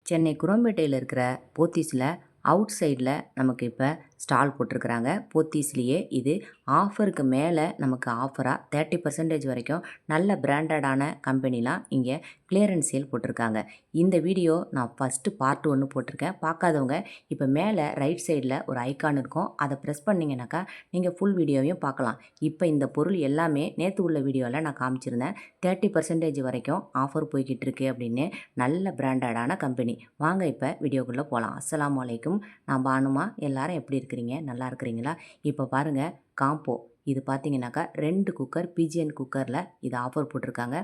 சென்னை குரோம்பேட்டையில் இருக்கிற போத்தீஸில் அவுட் சைடில் நமக்கு இப்போ ஸ்டால் போட்டிருக்கிறாங்க. போத்தீஸ்லேயே இது ஆஃபருக்கு மேலே நமக்கு ஆஃபராக 30% வரைக்கும் நல்ல பிராண்டடான கம்பெனிலாம் இங்கே கிளியரன்ஸ் சேல் போட்டிருக்காங்க. இந்த வீடியோ நான் ஃபஸ்ட்டு பார்ட் 1 போட்டிருக்கேன். பார்க்காதவங்க இப்போ மேலே ரைட் சைடில் ஒரு ஐக்கான் இருக்கும், அதை ப்ரெஸ் பண்ணிங்கனாக்கா நீங்கள் ஃபுல் வீடியோவையும் பார்க்கலாம். இப்போ இந்த பொருள் எல்லாமே நேற்று உள்ள வீடியோவில் நான் காமிச்சிருந்தேன். 30% வரைக்கும் ஆஃபர் போய்கிட்டு இருக்கு அப்படின்னு. நல்ல பிராண்டடான கம்பெனி. வாங்க இப்போ வீடியோக்குள்ளே போகலாம். அஸ்ஸலாமு அலைக்கும். நான் பானுமா. எல்லாரும் எப்படி இருக்கிறீங்க? நல்லா இருக்கிறீங்களா? இப்போ பாருங்கள், காம்போ இது பார்த்தீங்கன்னாக்கா 2 குக்கர் பிஜிஎன் குக்கரில் இது ஆஃபர் போட்டிருக்காங்க.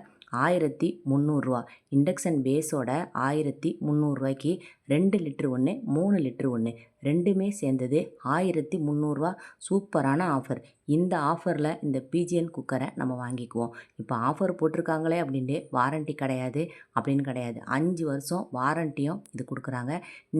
1300 இண்டக்ஷன் பேஸோட 1300 2 லிட்ரு ஒன்று 3 லிட்ரு ஒன்று ரெண்டுமே சேர்ந்தது 1300 சூப்பரான ஆஃபர். இந்த ஆஃபரில் இந்த பிஜிஎன் குக்கரை நம்ம வாங்கிக்குவோம். இப்போ ஆஃபர் போட்டிருக்காங்களே அப்படின்ட்டு வாரண்ட்டி கிடையாது அப்படின்னு கிடையாது. 5 வருஷம் வாரண்ட்டியும் இது கொடுக்குறாங்க.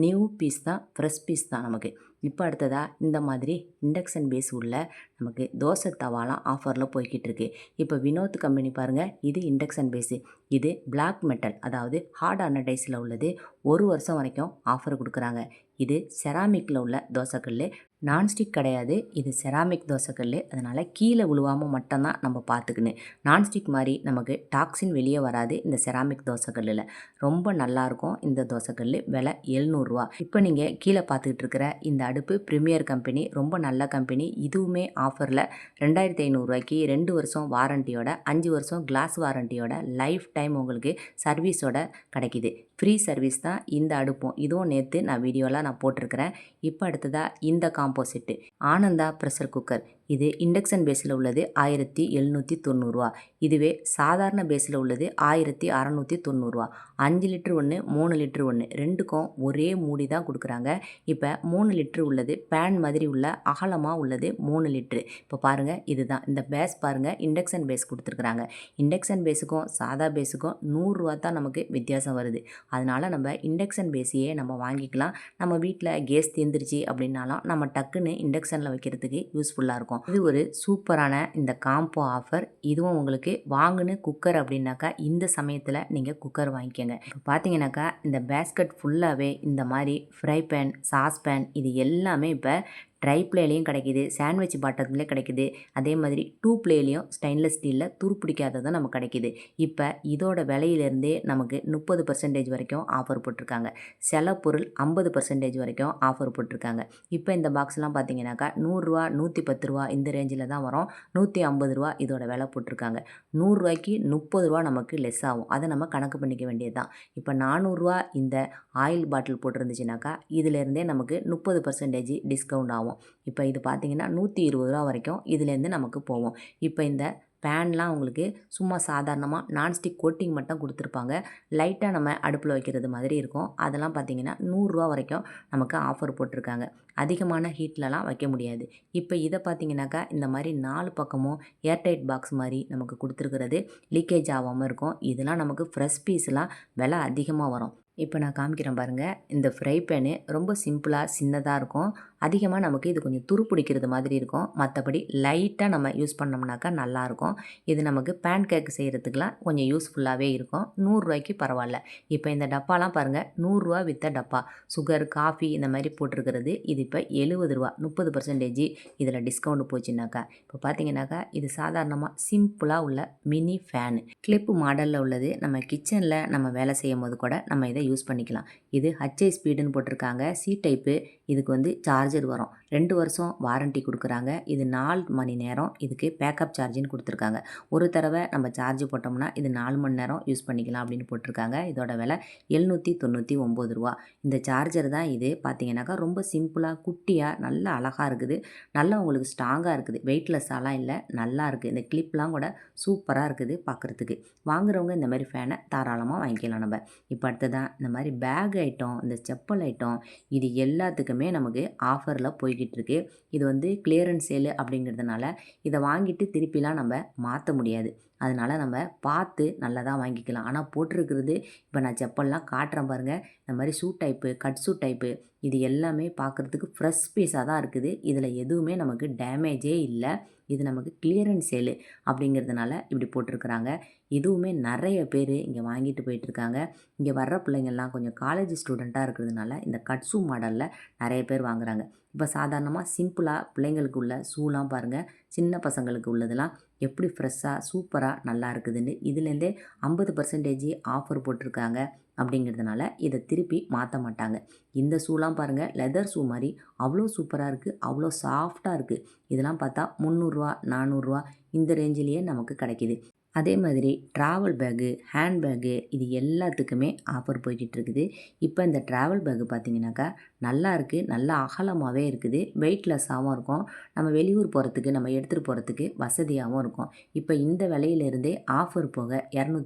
நியூ பீஸ் தான், ஃப்ரெஷ் பீஸ் தான் நமக்கு. இப்போ அடுத்ததாக இந்த மாதிரி இண்டக்ஷன் பேஸ் உள்ள நமக்கு தோசை தவாலாம் ஆஃபரில் போய்கிட்டு இருக்கு. இப்போ வினோத் கம்பெனி பாருங்கள், இது இண்டக்ஷன் பேஸு. இது பிளாக் மெட்டல், அதாவது ஹார்ட் அனடைஸில் உள்ளது. 1 வருஷம் வரைக்கும் ஆஃபர் கொடுக்குறாங்க. இது செராமிக்கில் உள்ள தோசைக்கல், நான்ஸ்டிக் கிடையாது. இது செராமிக் தோசைக்கல், அதனால் கீழே விழுவாமல் மட்டும்தான் நம்ம பார்த்துக்கணும். நான்ஸ்டிக் மாதிரி நமக்கு டாக்ஸின் வெளியே வராது இந்த செராமிக் தோசைக்கல்லில். ரொம்ப நல்லாயிருக்கும் இந்த தோசைக்கல். விலை 700. இப்போ நீங்கள் கீழே பார்த்துக்கிட்டு இருக்கிற இந்த அடுப்பு ப்ரீமியர் கம்பெனி, ரொம்ப நல்ல கம்பெனி. இதுவுமே ஆஃபரில் 2500 2 வருஷம் வாரண்ட்டியோட, 5 வருஷம் கிளாஸ் வாரண்ட்டியோட, லைஃப் டைம் உங்களுக்கு சர்வீஸோட கிடைக்கிது. ஃப்ரீ சர்வீஸ் தான் இந்த அடுப்பும். இதுவும் நேற்று நான் வீடியோவில் நான் போட்டிருக்கிறேன். இப்போ அடுத்ததாக இந்த combo set Ananda pressure cooker. இது இண்டக்ஷன் பேஸில் உள்ளது 1790. இதுவே சாதாரண பேஸில் உள்ளது 1690. 5 லிட்ரு ஒன்று 3 லிட்ரு ஒன்று ரெண்டுக்கும் ஒரே மூடி தான் கொடுக்குறாங்க. இப்போ 3 லிட்ரு உள்ளது பேன் மாதிரி உள்ள அகலமாக உள்ளது 3 லிட்ரு. இப்போ பாருங்கள், இதுதான் இந்த பேஸ் பாருங்கள், இண்டக்ஷன் பேஸ் கொடுத்துருக்குறாங்க. இண்டக்ஷன் பேஸுக்கும் சாதா பேஸுக்கும் 100 தான் நமக்கு வித்தியாசம் வருது. அதனால் நம்ம இண்டக்ஷன் பேஸையே நம்ம வாங்கிக்கலாம். நம்ம வீட்டில் கேஸ் தீர்ந்துருச்சு அப்படின்னாலும் நம்ம டக்குன்னு இண்டக்ஷனில் வைக்கிறதுக்கு யூஸ்ஃபுல்லாக இருக்கும். இது ஒரு சூப்பரான இந்த காம்போ ஆஃபர். இதுவும் உங்களுக்கு வாங்குன்னு குக்கர் அப்படின்னாக்கா இந்த சமயத்தில் நீங்கள் குக்கர் வாங்கிக்கோங்க. இப்போ பார்த்தீங்கன்னாக்கா இந்த பேஸ்கட் ஃபுல்லாகவே இந்த மாதிரி ஃப்ரை பேன், சாஸ் பேன் இது எல்லாமே இப்போ ட்ரை ப்ளேலையும் கிடைக்கிது, சாண்ட்விச் பாட்டத்துலேயே கிடைக்கிது. அதே மாதிரி 2 ப்ளேலையும் ஸ்டெயின்லெஸ் ஸ்டீலில் துருப்பிடிக்காததும் நமக்கு கிடைக்கிது. இப்போ இதோட விலையிலேருந்தே நமக்கு 30% வரைக்கும் ஆஃபர் போட்டிருக்காங்க. சில பொருள் 50% வரைக்கும் ஆஃபர் போட்டிருக்காங்க. இப்போ இந்த பாக்ஸ்லாம் பார்த்தீங்கன்னாக்கா 100, 110 இந்த ரேஞ்சில் தான் வரும். 150 இதோட விலை போட்டிருக்காங்க. 100க்கு 30 நமக்கு லெஸ் ஆகும். அதை நம்ம கணக்கு பண்ணிக்க வேண்டியது தான். இப்போ 400 இந்த ஆயில் பாட்டில் போட்டிருந்துச்சுனாக்கா இதிலேருந்தே நமக்கு 30% டிஸ்கவுண்ட் ஆகும். இப்போ இது பார்த்திங்கன்னா 120 வரைக்கும் இதுலேருந்து நமக்கு போகும். இப்போ இந்த பேன்லாம் உங்களுக்கு சும்மா சாதாரணமாக நான்ஸ்டிக் கோட்டிங் மட்டும் கொடுத்துருப்பாங்க. லைட்டாக நம்ம அடுப்பில் வைக்கிறது மாதிரி இருக்கும். அதெல்லாம் பார்த்திங்கன்னா 100 வரைக்கும் நமக்கு ஆஃபர் போட்டிருக்காங்க. அதிகமான ஹீட்லலாம் வைக்க முடியாது. இப்போ இதை பார்த்திங்கனாக்கா இந்த மாதிரி 4 பக்கமும் ஏர்டைட் பாக்ஸ் மாதிரி நமக்கு கொடுத்துருக்கிறது. லீக்கேஜ் ஆகாமல் இருக்கும். இதெல்லாம் நமக்கு ஃப்ரெஷ் பீஸ்லாம் விலை அதிகமாக வரும். இப்போ நான் காமிக்கிறேன் பாருங்கள். இந்த ஃப்ரை பேனு ரொம்ப சிம்பிளாக சின்னதாக இருக்கும். அதிகமாக நமக்கு இது கொஞ்சம் துரு பிடிக்கிறது மாதிரி இருக்கும். மற்றபடி லைட்டாக நம்ம யூஸ் பண்ணோம்னாக்கா நல்லாயிருக்கும். இது நமக்கு பேன் கேக் செய்கிறதுக்கெலாம் கொஞ்சம் யூஸ்ஃபுல்லாகவே இருக்கும். 100 பரவாயில்ல. இப்போ இந்த டப்பாலாம் பாருங்கள், 100 வித்த டப்பா. சுகர், காஃபி இந்த மாதிரி போட்டிருக்கிறது. இது இப்போ 70, 30% இதில் டிஸ்கவுண்ட் போச்சுனாக்கா. இப்போ பார்த்தீங்கன்னாக்கா இது சாதாரணமாக சிம்பிளாக உள்ள மினி ஃபேனு, கிளிப்பு மாடலில் உள்ளது. நம்ம கிச்சனில் நம்ம வேலை செய்யும் போது கூட நம்ம இதை யூஸ் பண்ணிக்கலாம். இது ஹச்ஐ ஸ்பீடுன்னு போட்டிருக்காங்க. C type. இதுக்கு வந்து சார்ஜர் வரும். 2 வருஷம் வாரண்ட்டி கொடுக்குறாங்க. இது 4 மணி நேரம் இதுக்கு பேக்கப் சார்ஜின்னு கொடுத்துருக்காங்க. ஒரு தடவை நம்ம சார்ஜ் போட்டோம்னா இது 4 மணி நேரம் யூஸ் பண்ணிக்கலாம் அப்படின்னு போட்டிருக்காங்க. இதோட விலை 799. இந்த சார்ஜர் தான் இது. பார்த்தீங்கன்னாக்கா ரொம்ப சிம்பிளாக குட்டியாக நல்லா அழகாக இருக்குது. நல்லா உங்களுக்கு ஸ்ட்ராங்காக இருக்குது. வெயிட்லெஸ்ஸாலாம் இல்லை, நல்லா இருக்குது. இந்த கிளிப்லாம் கூட சூப்பராக இருக்குது பார்க்குறதுக்கு. வாங்குறவங்க இந்த மாதிரி ஃபேனை தாராளமாக வாங்கிக்கலாம் நம்ம. இப்போ அடுத்ததான் இந்த மாதிரி பேக் ஐட்டம், இந்த செப்பல் ஐட்டம் இது எல்லாத்துக்குமே நமக்கு ஆஃபரில் போய்கிட்டு இருக்கு. இது வந்து கிளியரன்ஸ் சேல் அப்படிங்கிறதுனால இதை வாங்கிட்டு திருப்பிலாம் நம்ம மாற்ற முடியாது. அதனால் நம்ம பார்த்து நல்லதாக வாங்கிக்கலாம். ஆனால் போட்டிருக்கிறது இப்போ நான் செப்பல்லாம் காட்டுறேன் பாருங்கள். இந்த மாதிரி shoe type, cut shoe type இது எல்லாமே பார்க்குறதுக்கு ஃப்ரெஷ் பீஸாக தான் இருக்குது. இதில் எதுவுமே நமக்கு டேமேஜே இல்லை. இது நமக்கு கிளியரன்ஸ் சேலு அப்படிங்கிறதுனால இப்படி போட்டிருக்கிறாங்க. இதுவுமே நிறைய பேர் இங்கே வாங்கிட்டு போயிட்டுருக்காங்க. இங்கே வர்ற பிள்ளைங்கள்லாம் கொஞ்சம் காலேஜ் ஸ்டூடெண்ட்டாக இருக்கிறதுனால இந்த கட் ஷூ மாடலில் நிறைய பேர் வாங்குறாங்க. இப்போ சாதாரணமாக சிம்பிளாக பிள்ளைங்களுக்கு உள்ள ஷூலாம் பாருங்கள், சின்ன பசங்களுக்கு உள்ளதெல்லாம் எப்படி ஃப்ரெஷ்ஷாக சூப்பராக நல்லா இருக்குதுன்னு இதுலேருந்தே 50% ஆஃபர் போட்டிருக்காங்க. அப்படிங்கிறதுனால இதை திருப்பி மாற்ற மாட்டாங்க. இந்த ஷூலாம் பாருங்கள், லெதர் ஷூ மாதிரி அவ்வளோ சூப்பராக இருக்குது, அவ்வளோ சாஃப்டாக இருக்குது. இதெல்லாம் பார்த்தா 300 400 இந்த ரேஞ்சிலேயே நமக்கு கிடைக்கிது. அதே மாதிரி ட்ராவல் பேகு, ஹேண்ட் பேகு இது எல்லாத்துக்குமே ஆஃபர் போய்கிட்டு இருக்குது. இப்போ இந்த ட்ராவல் பேகு பார்த்தீங்கன்னாக்கா நல்லா இருக்குது, நல்லா அகலமாகவே இருக்குது, வெயிட்லெஸ்ஸாகவும் இருக்கும். நம்ம வெளியூர் போகிறதுக்கு நம்ம எடுத்துகிட்டு போகிறதுக்கு வசதியாகவும் இருக்கும். இப்போ இந்த விலையிலேருந்தே ஆஃபர் போக ரூ.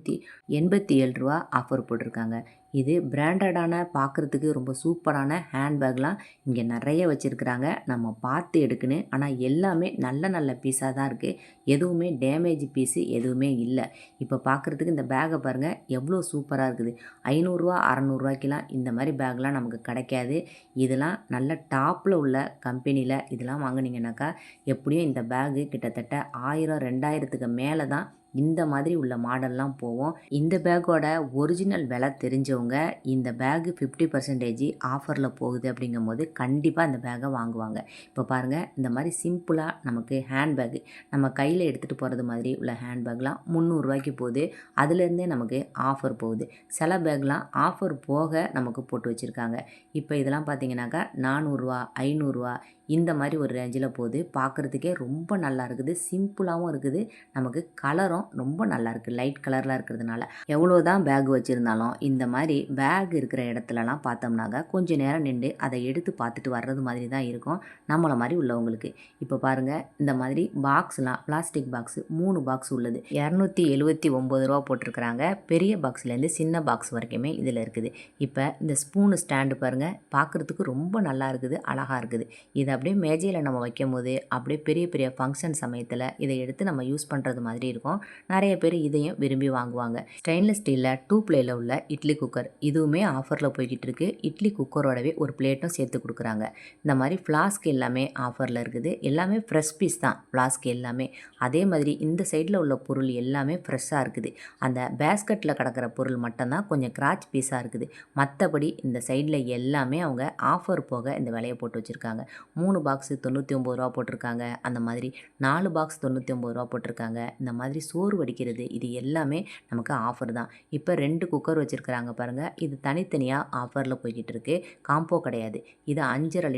287 ஆஃபர் போட்டிருக்காங்க. இது பிராண்டடான பார்க்குறதுக்கு ரொம்ப சூப்பரான ஹேண்ட்பேக்லாம் இங்கே நிறைய வச்சுருக்குறாங்க. நம்ம பார்த்து எடுக்கணும். ஆனால் எல்லாமே நல்ல நல்ல பீஸாக தான் இருக்குது. எதுவுமே டேமேஜ் பீஸு எதுவுமே இல்லை. இப்போ பார்க்குறதுக்கு இந்த பேக்கை பாருங்கள், எவ்வளோ சூப்பராக இருக்குது. 500 600 இந்த மாதிரி பேக்லாம் நமக்கு கிடைக்காது. இதெல்லாம் நல்ல டாப்பில் உள்ள கம்பெனியில் இதெல்லாம் வாங்குனீங்கன்னாக்கா எப்படியும் இந்த பேகு கிட்டத்தட்ட 1000 2000க்கு மேலே தான் இந்த மாதிரி உள்ள மாடல்லாம் போவோம். இந்த பேக்கோட ஒரிஜினல் விலை தெரிஞ்சவங்க இந்த பேகு 50% ஆஃபரில் போகுது அப்படிங்கும்போது கண்டிப்பாக இந்த பேக்கை வாங்குவாங்க. இப்போ பாருங்கள், இந்த மாதிரி சிம்பிளாக நமக்கு ஹேண்ட்பேக்கு நம்ம கையில் எடுத்துகிட்டு போகிறது மாதிரி உள்ள ஹேண்ட்பேக்லாம் 300 போகுது. அதுலேருந்தே நமக்கு ஆஃபர் போகுது. சில பேக்லாம் ஆஃபர் போக நமக்கு போட்டு வச்சுருக்காங்க. இப்போ இதெல்லாம் பார்த்தீங்கன்னாக்கா 400 500 இந்த மாதிரி ஒரு ரேஞ்சில் போகுது. பார்க்குறதுக்கே ரொம்ப நல்லா இருக்குது, சிம்பிளாகவும் இருக்குது, நமக்கு கலரும் ரொம்ப நல்லா இருக்குது, லைட் கலரில் இருக்கிறதுனால. எவ்வளோ தான் பேக் வச்சுருந்தாலும் இந்த மாதிரி பேக் இருக்கிற இடத்துலலாம் பார்த்தோம்னாக்கா கொஞ்சம் நேரம் நின்று அதை எடுத்து பார்த்துட்டு வர்றது மாதிரி தான் இருக்கும் நம்மளை மாதிரி உள்ளவங்களுக்கு. இப்போ பாருங்கள், இந்த மாதிரி பாக்ஸ்லாம் பிளாஸ்டிக் பாக்ஸு 3 பாக்ஸ் உள்ளது. ரூ. 279 போட்டிருக்கிறாங்க. பெரிய பாக்ஸ்லேருந்து சின்ன பாக்ஸ் வரைக்குமே இதில் இருக்குது. இப்போ இந்த ஸ்பூனு ஸ்டாண்டு பாருங்கள், பார்க்குறதுக்கு ரொம்ப நல்லா இருக்குது, அழகாக இருக்குது. இதை அப்படியே மேஜையில் நம்ம வைக்கும் போது அப்படியே பெரிய பெரிய ஃபங்க்ஷன் சமயத்தில் இதை எடுத்து நம்ம யூஸ் பண்ணுறது மாதிரி இருக்கும். நிறைய பேர் இதையும் விரும்பி வாங்குவாங்க. ஸ்டெயின்லெஸ் ஸ்டீலில் 2 பிளேயில் உள்ள இட்லி குக்கர் இதுவுமே ஆஃபரில் போய்கிட்டு இருக்குது. இட்லி குக்கரோடவே ஒரு பிளேட்டும் சேர்த்து கொடுக்குறாங்க. இந்த மாதிரி ஃப்ளாஸ்க் எல்லாமே ஆஃபரில் இருக்குது. எல்லாமே ஃப்ரெஷ் பீஸ் தான் ஃப்ளாஸ்க் எல்லாமே. அதே மாதிரி இந்த சைடில் உள்ள பொருள் எல்லாமே ஃப்ரெஷ்ஷாக இருக்குது. அந்த பேஸ்கெட்டில் கிடக்கிற பொருள் மட்டும்தான் கொஞ்சம் கிராச் பீஸாக இருக்குது. மற்றபடி இந்த சைடில் எல்லாமே அவங்க ஆஃபர் போக இந்த விலையை போட்டு வச்சுருக்காங்க. 3 பாக்ஸு ரூ. 99 போட்டிருக்காங்க. அந்த மாதிரி 4 பாக்ஸ் ரூ. 99 போட்டிருக்காங்க. இந்த மாதிரி சோறு வடிக்கிறது இது எல்லாமே நமக்கு ஆஃபர் தான். இப்போ 2 குக்கர் வச்சுருக்கிறாங்க பாருங்கள். இது தனித்தனியாக ஆஃபரில் போய்கிட்டு இருக்குது. காம்போ கிடையாது. இது 5.5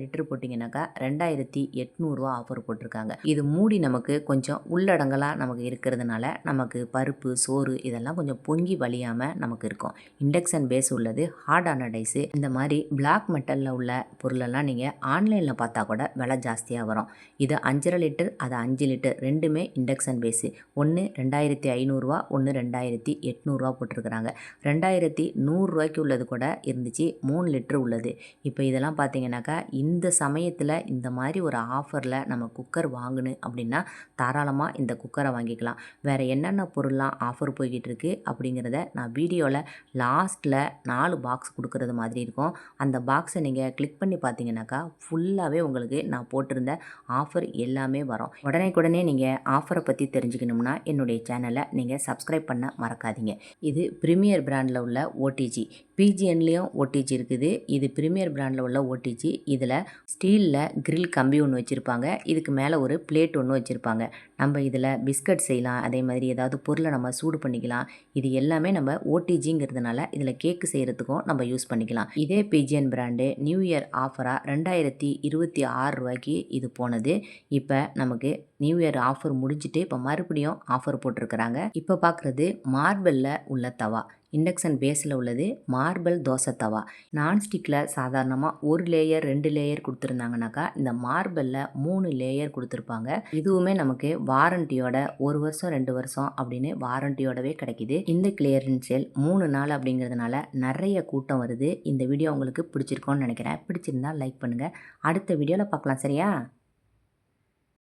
லிட்டர் போட்டிங்கனாக்கா 2800 ஆஃபர் போட்டிருக்காங்க. இது மூடி நமக்கு கொஞ்சம் உள்ளடங்கலாக நமக்கு இருக்கிறதுனால நமக்கு பருப்பு சோறு இதெல்லாம் கொஞ்சம் பொங்கி வலியாமல் நமக்கு இருக்கும். இண்டக்ஷன் பேஸ் உள்ளது, ஹார்ட் ஆனடைஸு. இந்த மாதிரி பிளாக் மெட்டலில் உள்ள பொருளெல்லாம் நீங்கள் ஆன்லைனில் பார்த்தா கூட விலை ஜாஸ்தியாக வரும். இது 5.5 லிட்டர், அது 5 லிட்டர் ரெண்டுமே இண்டக்ஷன் பேஸு. ஒன்று 2500 ஒன்று 2800 போட்டிருக்கிறாங்க. 2100 உள்ளது கூட இருந்துச்சு, 3 லிட்டர் உள்ளது. இப்போ இதெல்லாம் பார்த்தீங்கன்னாக்கா இந்த சமயத்தில் இந்த மாதிரி ஒரு ஆஃபரில் நம்ம குக்கர் வாங்கணும் அப்படின்னா தாராளமாக இந்த குக்கரை வாங்கிக்கலாம். வேறு என்னென்ன பொருள்லாம் ஆஃபர் போய்கிட்டு இருக்குது அப்படிங்கிறத நான் வீடியோவில் லாஸ்ட்டில் 4 பாக்ஸ் கொடுக்குறது மாதிரி இருக்கும். அந்த பாக்ஸை நீங்கள் கிளிக் பண்ணி பார்த்தீங்கன்னாக்கா ஃபுல்லாகவே உங்களுக்கு நான் போட்டிருந்த ஆஃபர் எல்லாமே வரும். உடனே நீங்கள் ஆஃபரை பற்றி தெரிஞ்சுக்கணும்னா என்னுடைய சேனலை நீங்கள் சப்ஸ்கிரைப் பண்ண மறக்காதீங்க. இது ப்ரீமியர் பிராண்டில் உள்ள ஓடிஜி. பிஜிஎன்லேயும் ஓடிஜி இருக்குது. இது ப்ரீமியர் பிராண்டில் உள்ள ஓடிஜி. இதில் ஸ்டீலில் கிரில் கம்பி ஒன்று வச்சுருப்பாங்க. இதுக்கு மேலே ஒரு பிளேட் ஒன்று வச்சுருப்பாங்க. நம்ம இதில் பிஸ்கட் செய்யலாம், அதே மாதிரி ஏதாவது பொருளை நம்ம சூடு பண்ணிக்கலாம். இது எல்லாமே நம்ம ஓடிஜிங்கிறதுனால இதில் கேக்கு செய்கிறதுக்கும் நம்ம யூஸ் பண்ணிக்கலாம். இதே பிஜிஎன் பிராண்டு நியூ இயர் ஆஃபராக 2026 இது போனது. இப்போ நமக்கு நியூ இயர் ஆஃபர் முடிஞ்சிட்டு இப்போ மறுபடியும் ஆஃபர் போட்டிருக்கிறாங்க. இப்போ பார்க்குறது மார்பலில் உள்ள தவா. இண்டக்ஷன் பேஸில் உள்ளது மார்பல் தோசை தவா. நான்ஸ்டிக்கில் சாதாரணமாக 1 லேயர் 2 லேயர் கொடுத்துருந்தாங்கனாக்கா இந்த மார்பலில் 3 லேயர் கொடுத்துருப்பாங்க. இதுவுமே நமக்கு வாரண்டியோட 1 வருஷம் 2 வருஷம் அப்படின்னு வாரண்டியோடவே கிடைக்கிது. இந்த கிளியரன்ஸ் சேல் 3 நாள் அப்படிங்கிறதுனால நிறைய கூட்டம் வருது. இந்த வீடியோ உங்களுக்கு பிடிச்சிருக்கோன்னு நினைக்கிறேன். பிடிச்சிருந்தா லைக் பண்ணுங்கள். அடுத்த வீடியோவில் பார்க்கலாம், சரியா?